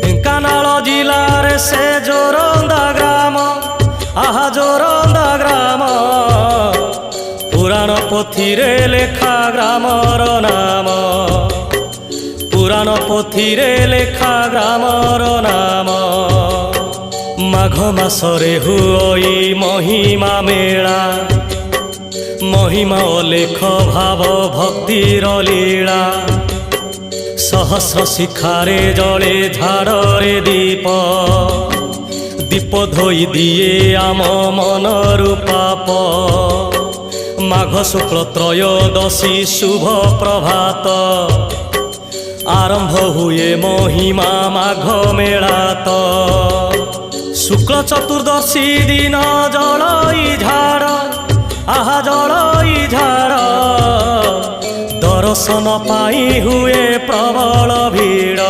ढेंकानाल जिलार से जोरंदा ग्राम आहा जोरंदा ग्राम पुराण पोथीरे लेखा ग्रामर नाम पुराण पोथीरे लेखा ग्रामर नाम माघ मासरे हुई महिमा मेला महिमा अलेख भाव भक्तिर लीला सहस्र शिखारे जले झाड़े दीप दीप धोई दिए आम मनर पाप माघ शुक्ल त्रयोदशी शुभ प्रभात आरंभ हुए महिमा माघ मेलात शुक्ल चतुर्दशी दिन जलई झाड़ आहा जलई झाड़ दर्शन पाई हुए प्रबल भीड़